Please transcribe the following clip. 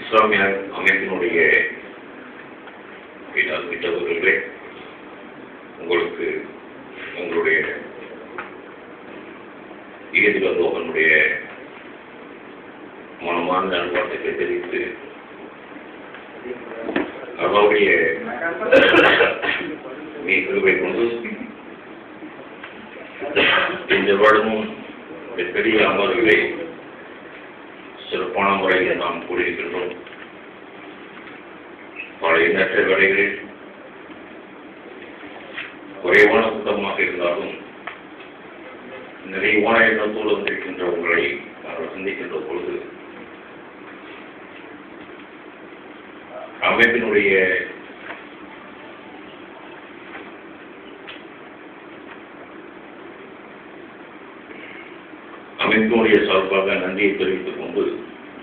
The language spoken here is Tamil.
இஸ்லாமிய அமைப்பினுடைய மித்தவர்களே, உங்களுக்கு உங்களுடைய ஈதுலோகனுடைய மனமான நல்வாழ்த்துக்களை தெரிவித்து அவருடைய கிருபை கொண்டு இந்த வருடமும் பெரிய அமர்வுகளை சிறப்பான முறையில் நாம் கூடியிருக்கின்றோம். பல எண்ணற்ற வேலைகளில் குறைவான கூட்டமாக இருந்தாலும் நிறைவான எண்ணத்தோடு வந்திருக்கின்ற உங்களை நாங்கள் சந்திக்கின்ற பொழுது அமைப்பினுடைய சார்பாக நன்றியை தெரிவித்துக் கொண்டு